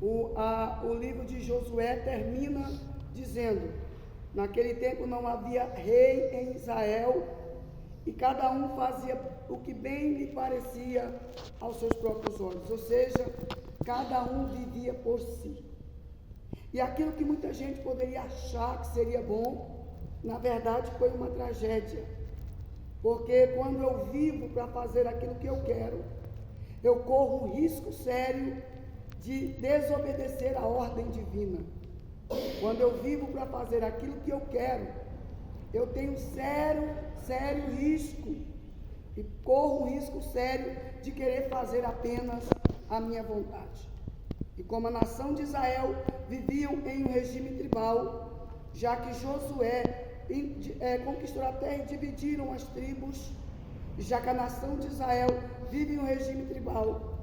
O livro de Josué termina dizendo: naquele tempo não havia rei em Israel, e cada um fazia o que bem lhe parecia aos seus próprios olhos, ou seja, cada um vivia por si. E aquilo que muita gente poderia achar que seria bom, na verdade foi uma tragédia, porque quando eu vivo para fazer aquilo que eu quero, eu corro um risco sério de desobedecer a ordem divina. Quando eu vivo para fazer aquilo que eu quero, eu tenho sério risco, e corro um risco sério de querer fazer apenas a minha vontade. E como a nação de Israel viviam em um regime tribal, já que Josué conquistou a terra e dividiram as tribos, já que a nação de Israel vive em um regime tribal,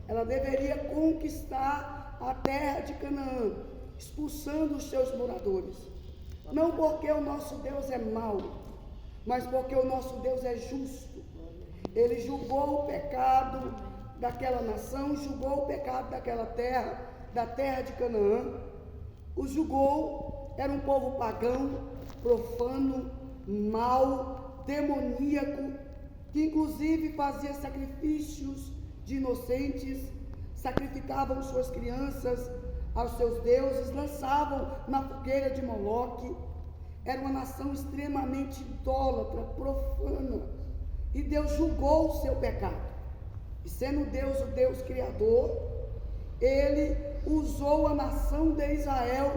ela deveria conquistar a terra de Canaã, expulsando os seus moradores. Não porque o nosso Deus é mau, mas porque o nosso Deus é justo. Ele julgou o pecado daquela nação, julgou o pecado daquela terra, da terra de Canaã. O julgou, era um povo pagão, profano, mau, demoníaco, que inclusive fazia sacrifícios de inocentes, sacrificavam suas crianças aos seus deuses, lançavam na fogueira de Moloque. Era uma nação extremamente idólatra, profana, e Deus julgou o seu pecado. E sendo Deus o Deus criador, Ele usou a nação de Israel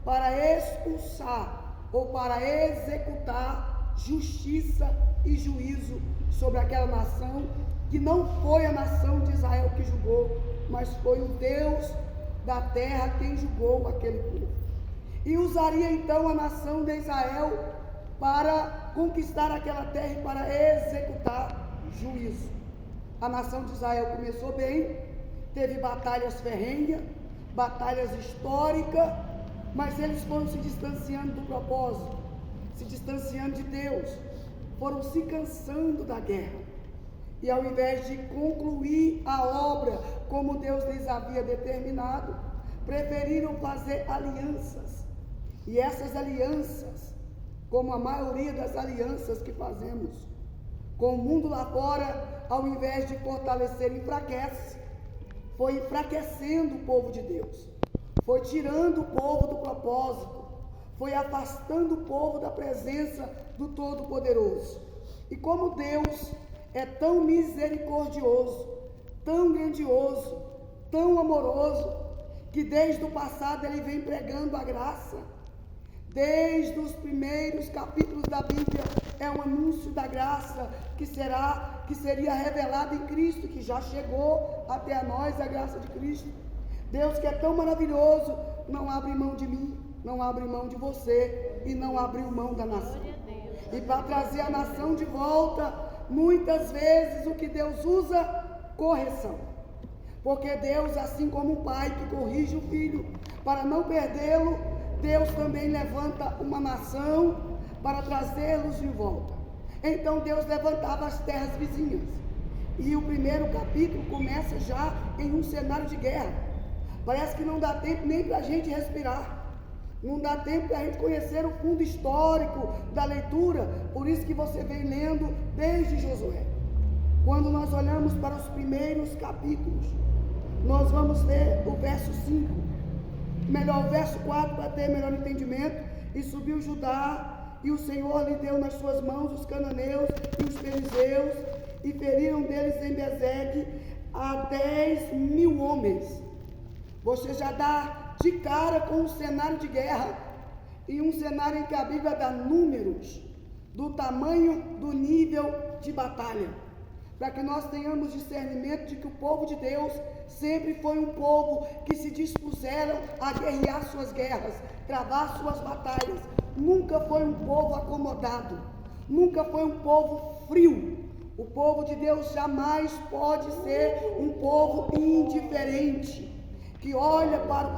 para expulsar ou para executar justiça e juízo sobre aquela nação, que não foi a nação de Israel que julgou, mas foi o Deus da terra quem julgou aquele povo. E usaria então a nação de Israel para conquistar aquela terra e para executar juízo. A nação de Israel começou bem, teve batalhas ferrenhas, batalhas históricas, mas eles foram se distanciando do propósito, se distanciando de Deus, foram se cansando da guerra. E ao invés de concluir a obra como Deus lhes havia determinado, preferiram fazer alianças. E essas alianças, como a maioria das alianças que fazemos com o mundo lá fora, ao invés de fortalecer, enfraquece. Foi enfraquecendo o povo de Deus, foi tirando o povo do propósito, foi afastando o povo da presença do Todo-Poderoso. E como Deus é tão misericordioso, tão grandioso, tão amoroso, que desde o passado Ele vem pregando a graça. Desde os primeiros capítulos da Bíblia é um anúncio da graça que seria revelada em Cristo, que já chegou até a nós a graça de Cristo. Deus, que é tão maravilhoso, não abre mão de mim, não abre mão de você e não abriu mão da nação. E para trazer a nação de volta, muitas vezes o que Deus usa, correção. Porque Deus, assim como um pai que corrige o filho para não perdê-lo, Deus também levanta uma nação para trazê-los de volta. Então Deus levantava as terras vizinhas. E o primeiro capítulo começa já em um cenário de guerra. Parece que não dá tempo nem para a gente respirar. Não dá tempo para a gente conhecer o fundo histórico da leitura. Por isso que você vem lendo desde Josué. Quando nós olhamos para os primeiros capítulos, nós vamos ver o verso 5. Melhor, o verso 4, para ter melhor entendimento. E subiu Judá, e o Senhor lhe deu nas suas mãos os cananeus e os fariseus, e feriram deles em Bezeque a 10.000 homens. Você já dá de cara com um cenário de guerra, e um cenário em que a Bíblia dá números do tamanho do nível de batalha, para que nós tenhamos discernimento de que o povo de Deus sempre foi um povo que se dispuseram a guerrear suas guerras, travar suas batalhas. Nunca foi um povo acomodado, nunca foi um povo frio. O povo de Deus jamais pode ser um povo indiferente, que olha para o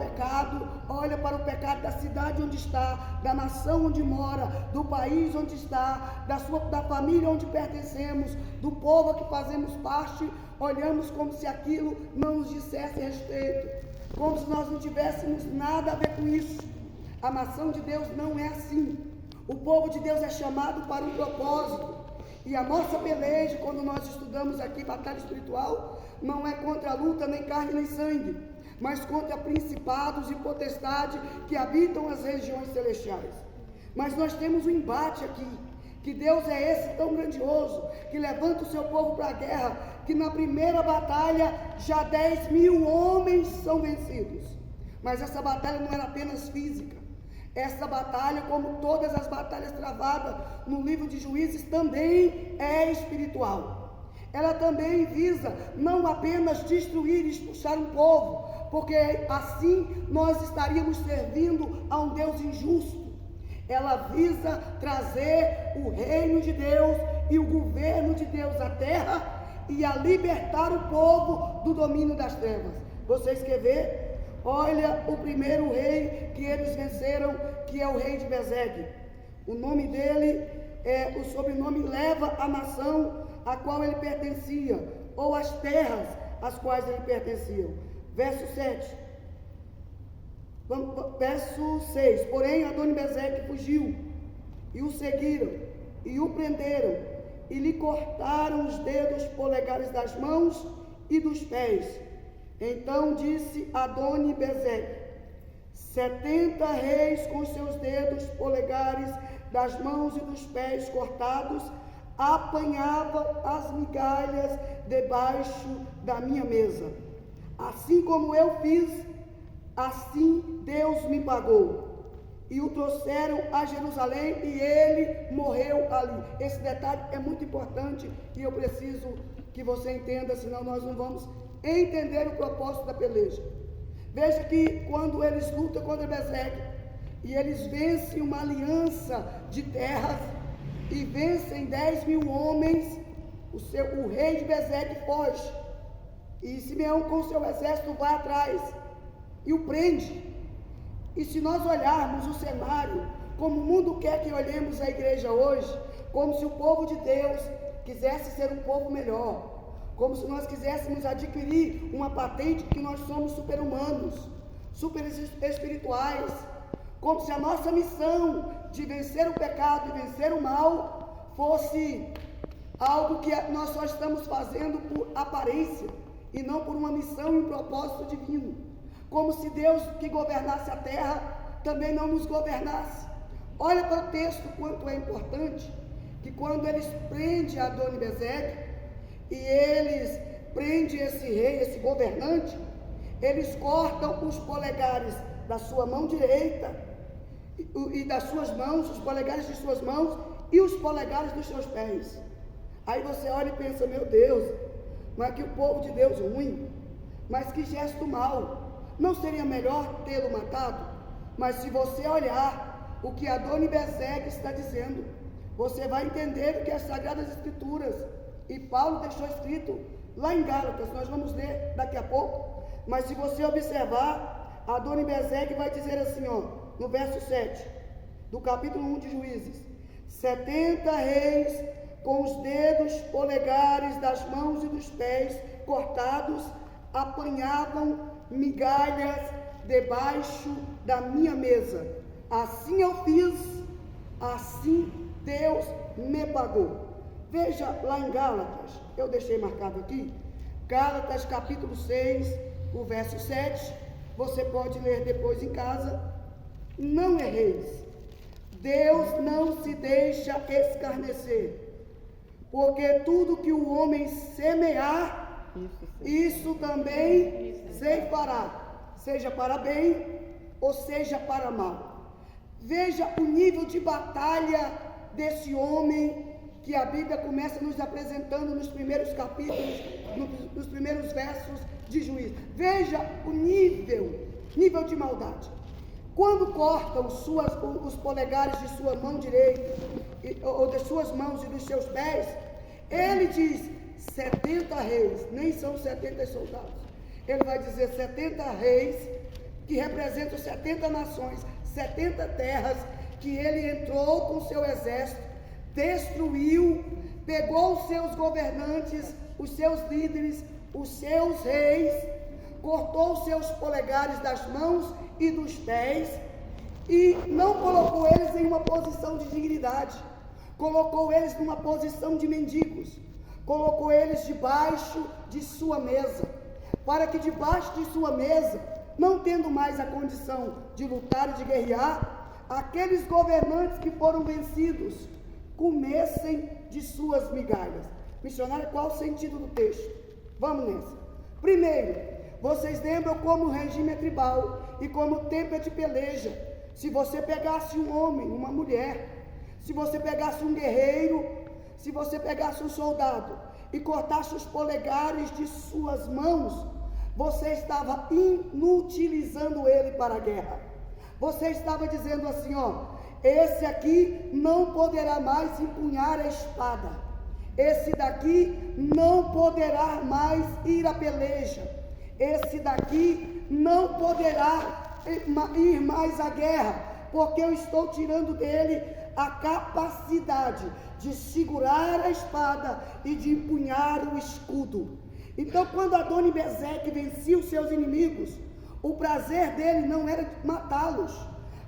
pecado da cidade onde está, da nação onde mora, do país onde está, da família onde pertencemos, do povo a que fazemos parte. Olhamos como se aquilo não nos dissesse respeito. como se nós não tivéssemos nada a ver com isso. A nação de Deus não é assim. O povo de Deus é chamado para um propósito. E a nossa peleja, quando nós estudamos aqui batalha espiritual, não é contra a luta, nem carne, nem sangue, mas contra principados e potestades que habitam as regiões celestiais. Mas nós temos um embate aqui, que Deus é esse tão grandioso, que levanta o seu povo para a guerra, que na primeira batalha já 10.000 homens são vencidos. Mas essa batalha não era apenas física. Essa batalha, como todas as batalhas travadas no livro de Juízes, também é espiritual. Ela também visa não apenas destruir e expulsar um povo, porque assim nós estaríamos servindo a um Deus injusto. Ela visa trazer o reino de Deus e o governo de Deus à terra e a libertar o povo do domínio das trevas. Vocês querem ver? Olha o primeiro rei que eles venceram, que é o rei de Bezegue. O nome dele, o sobrenome leva a nação a qual ele pertencia, ou as terras às quais ele pertencia. Verso 7. Verso 6. Porém, Adoni-Bezeque fugiu, e o seguiram, e o prenderam, e lhe cortaram os dedos polegares das mãos e dos pés. Então disse Adoni-Bezeque: 70 reis com seus dedos polegares das mãos e dos pés cortados apanhavam as migalhas debaixo da minha mesa. Assim como eu fiz, assim Deus me pagou. E o trouxeram a Jerusalém e ele morreu ali. Esse detalhe é muito importante e eu preciso que você entenda, senão nós não vamos entender o propósito da peleja. Veja que quando eles lutam contra Bezegue e eles vencem uma aliança de terras e vencem 10.000 homens, o rei de Bezegue foge e Simeão com seu exército vai atrás e o prende. E se nós olharmos o cenário, como o mundo quer que olhemos a igreja hoje, como se o povo de Deus quisesse ser um povo melhor, como se nós quiséssemos adquirir uma patente que nós somos super-humanos, super espirituais, como se a nossa missão de vencer o pecado e vencer o mal fosse algo que nós só estamos fazendo por aparência e não por uma missão e um propósito divino, como se Deus que governasse a terra também não nos governasse. Olha para o texto quanto é importante, que quando eles prendem Adoni-Bezeque e eles prendem esse rei, esse governante, eles cortam os polegares da sua mão direita e das suas mãos, os polegares de suas mãos e os polegares dos seus pés. Aí você olha e pensa: meu Deus, mas que o povo de Deus ruim, mas que gesto mau. Não seria melhor tê-lo matado? Mas se você olhar o que Adoni-Bezeque está dizendo, você vai entender o que as Sagradas Escrituras e Paulo deixou escrito lá em Gálatas, nós vamos ler daqui a pouco. Mas se você observar, Adoni-Bezeque vai dizer assim, no verso 7 do capítulo 1 de Juízes: 70 reis com os dedos polegares das mãos e dos pés cortados apanhavam migalhas debaixo da minha mesa. Assim eu fiz, assim Deus me pagou. Veja lá em Gálatas, eu deixei marcado aqui, Gálatas capítulo 6, o verso 7, você pode ler depois em casa. Não erreis, Deus não se deixa escarnecer, porque tudo que o homem semear, isso também ceifará, seja para bem ou seja para mal. Veja o nível de batalha desse homem que a Bíblia começa nos apresentando nos primeiros capítulos, nos primeiros versos de Juízes. Veja o nível de maldade. Quando cortam os polegares de sua mão direita, ou de suas mãos e dos seus pés, ele diz 70 reis, nem são 70 soldados. Ele vai dizer 70 reis, que representam 70 nações, 70 terras, que ele entrou com seu exército, destruiu, pegou os seus governantes, os seus líderes, os seus reis, cortou seus polegares das mãos e dos pés e não colocou eles em uma posição de dignidade, colocou eles numa posição de mendigos, colocou eles debaixo de sua mesa, para que debaixo de sua mesa, não tendo mais a condição de lutar e de guerrear, aqueles governantes que foram vencidos comessem de suas migalhas. Missionário, qual o sentido do texto? Vamos nessa. Primeiro, vocês lembram como o regime é tribal e como o tempo é de peleja. Se você pegasse um homem, uma mulher, se você pegasse um guerreiro, se você pegasse um soldado e cortasse os polegares de suas mãos, você estava inutilizando ele para a guerra. Você estava dizendo assim, ó, esse aqui não poderá mais empunhar a espada, esse daqui não poderá mais ir à peleja, esse daqui não poderá ir mais à guerra, porque eu estou tirando dele a capacidade de segurar a espada e de empunhar o escudo. Então, quando Adoni-Bezeque vencia os seus inimigos, o prazer dele não era matá-los,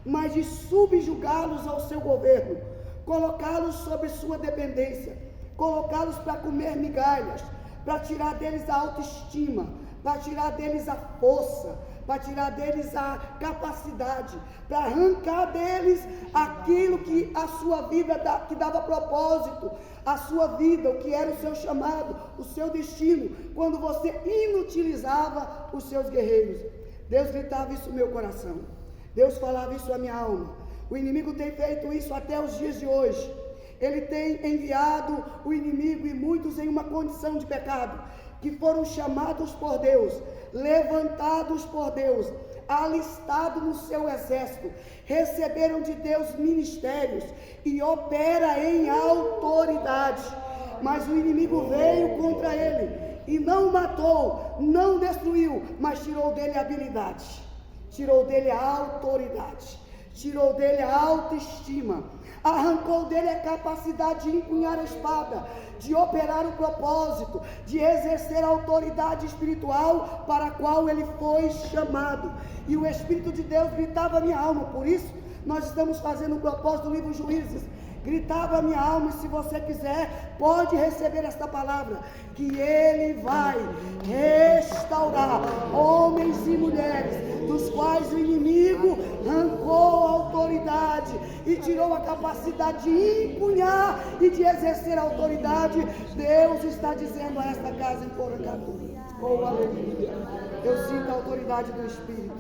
mas de subjugá-los ao seu governo, colocá-los sob sua dependência, colocá-los para comer migalhas, para tirar deles a autoestima, para tirar deles a força, para tirar deles a capacidade, para arrancar deles aquilo que a sua vida que dava propósito, a sua vida, o que era o seu chamado, o seu destino, quando você inutilizava os seus guerreiros. Deus gritava isso no meu coração, Deus falava isso à minha alma. O inimigo tem feito isso até os dias de hoje. Ele tem enviado o inimigo e muitos em uma condição de pecado, que foram chamados por Deus, levantados por Deus, alistados no seu exército, receberam de Deus ministérios e opera em autoridade, mas o inimigo veio contra ele e não matou, não destruiu, mas tirou dele a habilidade, tirou dele a autoridade, tirou dele a autoestima, arrancou dele a capacidade de empunhar a espada, de operar o propósito, de exercer a autoridade espiritual para a qual ele foi chamado. E o Espírito de Deus gritava a minha alma. Por isso nós estamos fazendo o propósito do livro Juízes. Gritava a minha alma, e se você quiser, pode receber esta palavra, que ele vai restaurar homens e mulheres, dos quais o inimigo arrancou a autoridade e tirou a capacidade de empunhar e de exercer a autoridade. Deus está dizendo a esta casa em Porangatu, oh aleluia, eu sinto a autoridade do Espírito,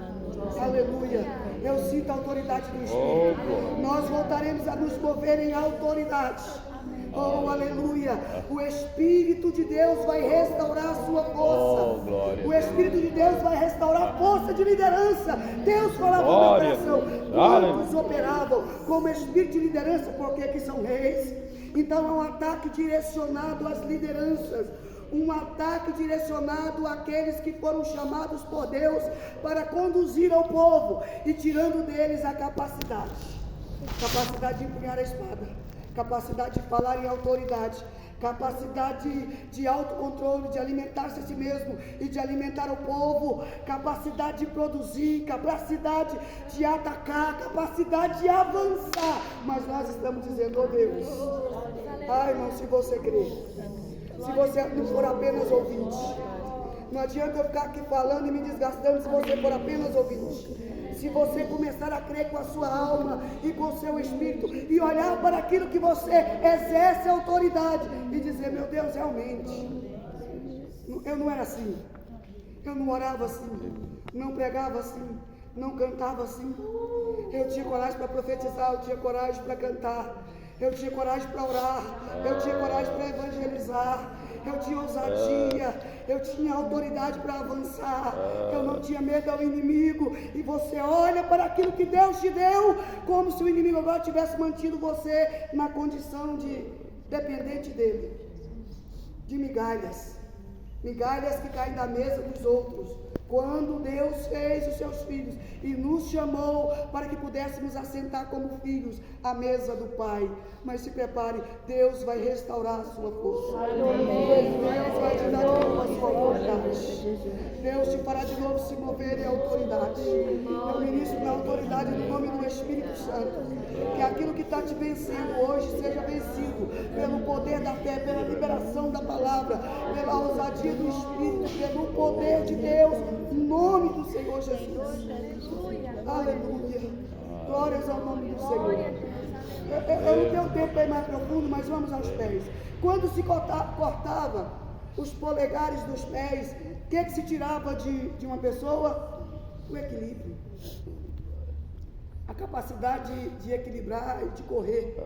aleluia, eu sinto a autoridade do Espírito. Nós voltaremos a nos mover em autoridade. Oh, aleluia. O Espírito de Deus vai restaurar a sua força. O Espírito de Deus vai restaurar a força de liderança. Deus falava no meu coração. Quantos operavam como Espírito de liderança, porque aqui são reis. Então é um ataque direcionado às lideranças, um ataque direcionado àqueles que foram chamados por Deus para conduzir ao povo e tirando deles a capacidade de empunhar a espada, capacidade de falar em autoridade, capacidade de autocontrole, de alimentar-se a si mesmo e de alimentar o povo, capacidade de produzir, capacidade de atacar, capacidade de avançar. Mas nós estamos dizendo, oh Deus, ai irmão, se você crer, se você não for apenas ouvinte, não adianta eu ficar aqui falando e me desgastando se você for apenas ouvinte. Se você começar a crer com a sua alma e com o seu espírito e olhar para aquilo que você exerce autoridade e dizer, meu Deus, realmente, eu não era assim, eu não orava assim, não pregava assim, não cantava assim, eu tinha coragem para profetizar, eu tinha coragem para cantar, eu tinha coragem para orar, eu tinha coragem para evangelizar, eu tinha ousadia, eu tinha autoridade para avançar, eu não tinha medo ao inimigo. E você olha para aquilo que Deus te deu, como se o inimigo agora tivesse mantido você na condição de dependente dele, de migalhas que caem da mesa dos outros. Quando Deus fez os seus filhos e nos chamou para que pudéssemos assentar como filhos à mesa do Pai. Mas se prepare, Deus vai restaurar a sua força. Deus vai te dar de novo a sua autoridade. Deus te fará de novo se mover em autoridade. Eu ministro na autoridade no nome do Espírito Santo. Que aquilo que está te vencendo hoje seja vencido pelo poder da fé, pela liberação da palavra, pela ousadia do Espírito, pelo poder de Deus, em nome do Senhor Jesus. Aleluia. Glórias ao nome do Senhor. Eu não tenho tempo para ir mais profundo, mas vamos aos pés. Quando se cortava os polegares dos pés, o que se tirava de uma pessoa? O equilíbrio. A capacidade de equilibrar e de correr.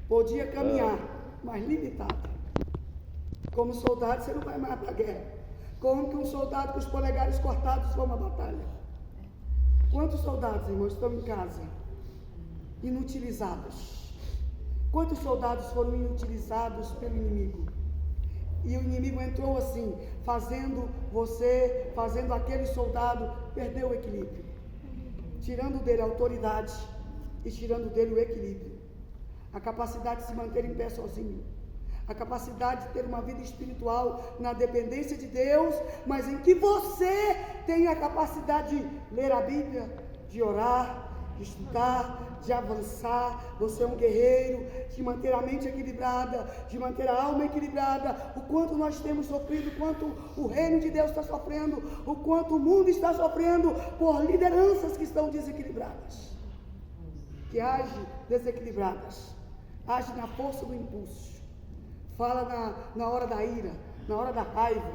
Podia caminhar, mas limitado. Como soldado, você não vai mais para a guerra. Como que um soldado com os polegares cortados vai a uma batalha? Quantos soldados, irmãos, estão em casa? Inutilizados. Quantos soldados foram inutilizados pelo inimigo? E o inimigo entrou assim, fazendo aquele soldado perder o equilíbrio. Tirando dele a autoridade e tirando dele o equilíbrio. A capacidade de se manter em pé sozinho. A capacidade de ter uma vida espiritual na dependência de Deus, mas em que você tem a capacidade de ler a Bíblia, de orar, de estudar, de avançar. Você é um guerreiro, de manter a mente equilibrada, de manter a alma equilibrada. O quanto nós temos sofrido, o quanto o reino de Deus está sofrendo, o quanto o mundo está sofrendo por lideranças que estão desequilibradas, que agem desequilibradas, agem na força do impulso. Fala na hora da ira, na hora da raiva,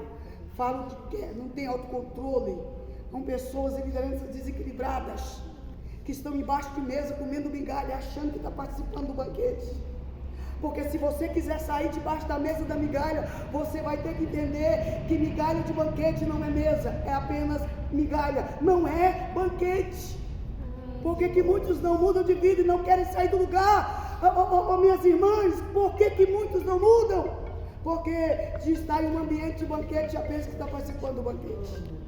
fala o que quer, não tem autocontrole. São pessoas e lideranças desequilibradas, que estão embaixo de mesa comendo migalha, achando que está participando do banquete. Porque se você quiser sair debaixo da mesa da migalha, você vai ter que entender que migalha de banquete não é mesa, é apenas migalha, não é banquete. Por que muitos não mudam de vida e não querem sair do lugar? Minhas irmãs, por que muitos não mudam? Porque de estar em um ambiente de banquete já pensa que está participando do banquete.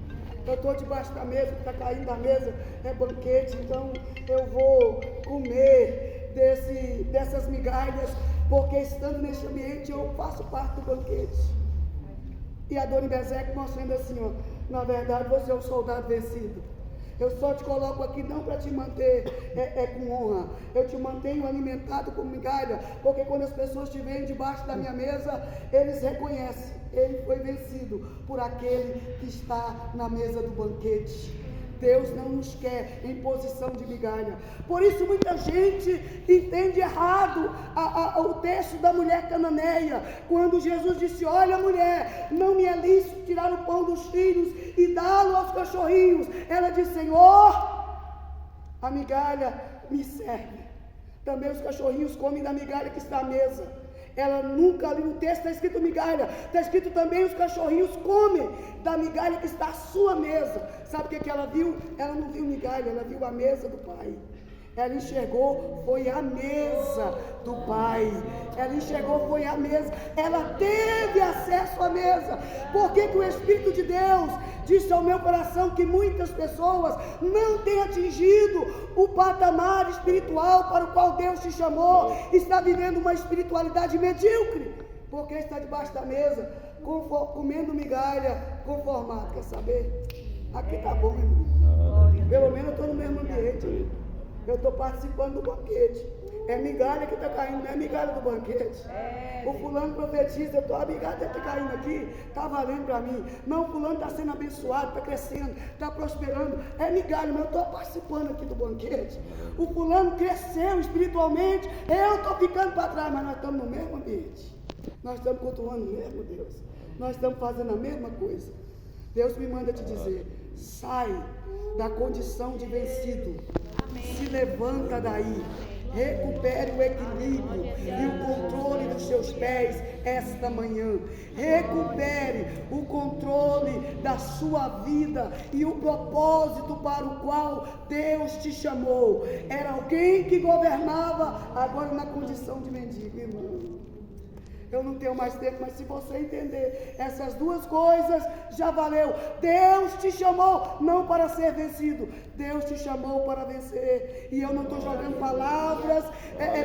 Eu estou debaixo da mesa, que está caindo da mesa, é banquete, então eu vou comer dessas migalhas, porque estando nesse ambiente eu faço parte do banquete. E a Dona Bezeque mostrando assim, ó, na verdade você é um soldado vencido. Eu só te coloco aqui não para te manter com honra. Eu te mantenho alimentado com migalha, porque quando as pessoas te veem debaixo da minha mesa, eles reconhecem, ele foi vencido por aquele que está na mesa do banquete. Deus não nos quer em posição de migalha. Por isso muita gente entende errado o texto da mulher cananeia, quando Jesus disse: olha, mulher, não me é lícito tirar o pão dos filhos e dá-lo aos cachorrinhos. Ela disse: Senhor, a migalha me serve. Também os cachorrinhos comem da migalha que está à mesa. Ela nunca, ali no texto está escrito migalha, está escrito também os cachorrinhos comem da migalha que está à sua mesa. Sabe o que ela viu? Ela não viu migalha, ela viu a mesa do Pai. Ela enxergou, foi a mesa do Pai. Ela enxergou, foi a mesa. Ela teve acesso à mesa. Por que o Espírito de Deus disse ao meu coração que muitas pessoas não têm atingido o patamar espiritual para o qual Deus te chamou? Está vivendo uma espiritualidade medíocre, porque está debaixo da mesa, comendo migalha, conformado. Quer saber? Aqui está bom, irmão. Pelo menos eu estou no mesmo ambiente. Eu estou participando do banquete. É migalha que está caindo, não é migalha do banquete. O fulano profetiza, a migalha está caindo aqui, está valendo para mim. Não, o fulano está sendo abençoado, está crescendo, está prosperando. É migalha, mas eu estou participando aqui do banquete. O fulano cresceu espiritualmente, eu estou ficando para trás, mas nós estamos no mesmo ambiente. Nós estamos cultuando o mesmo Deus. Nós estamos fazendo a mesma coisa. Deus me manda te dizer: sai da condição de vencido. Se levanta daí, recupere o equilíbrio e o controle dos seus pés esta manhã. Recupere o controle da sua vida e o propósito para o qual Deus te chamou. Era alguém que governava, agora na condição de mendigo, irmão. Eu não tenho mais tempo, mas se você entender essas duas coisas, já valeu. Deus te chamou não para ser vencido, Deus te chamou para vencer. E eu não estou jogando palavras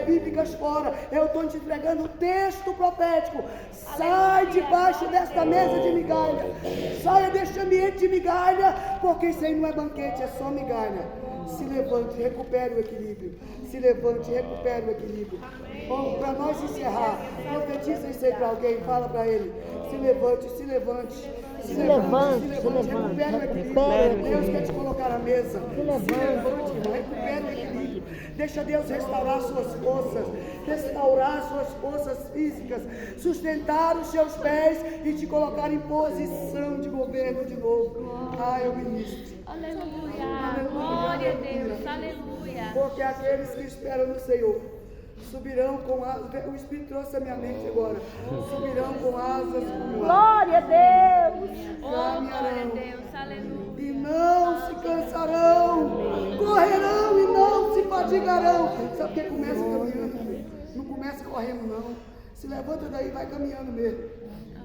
bíblicas fora, eu estou te entregando o texto profético. Sai debaixo desta mesa de migalha, saia deste ambiente de migalha, porque isso aí não é banquete, é só migalha. Se levante, recupere o equilíbrio. Se levante, recupere o equilíbrio. Bom, para nós encerrar, profetiza isso aí para alguém, fala para ele. Se levante, se levante. Se levante, recupere o equilíbrio. Deus quer te colocar à mesa. Se levante, recupere o equilíbrio. Deixa Deus restaurar suas forças físicas, sustentar os seus pés e te colocar em posição de governo de novo. Eu ministro. Aleluia. Glória a Deus. Aleluia. Porque aqueles que esperam no Senhor subirão com asas. O Espírito trouxe a minha mente agora. Subirão com asas como glória a Deus. Glória a Deus. Aleluia. E não se cansarão, correrão e não se fatigarão. Sabe quem começa caminhando? Não começa correndo não. Se levanta daí, vai caminhando mesmo.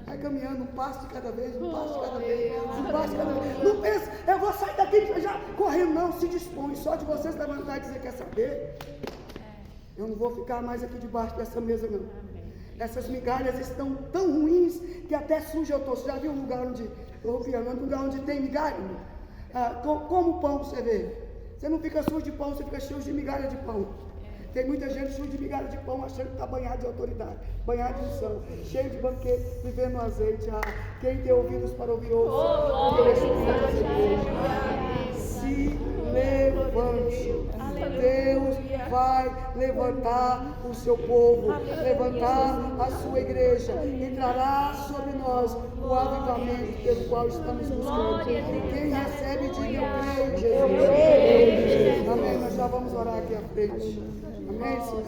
Vai caminhando, um passo de cada vez, um passo de cada vez, um passo de cada vez. Não pensa, eu vou sair daqui já correndo, não. Se dispõe, só de vocês levantar e dizer, quer saber? Eu não vou ficar mais aqui debaixo dessa mesa, não. Essas migalhas estão tão ruins que até suja eu estou. Você já viu um lugar onde, tem migalha? Como pão você vê? Você não fica sujo de pão, você fica sujo de migalha de pão. Tem muita gente suja de migalha de pão, achando que está banhado de autoridade, banhado de unção, cheio de banquete, vivendo no azeite. Quem tem ouvidos para ouvir, ouça. Se levante. Deus vai levantar o seu povo, levantar a sua igreja. Entrará sobre nós o avivamento pelo qual estamos buscando. Quem recebe, diga eu creio, Jesus. Amém. Nós já vamos orar aqui à frente. Amém, Senhor.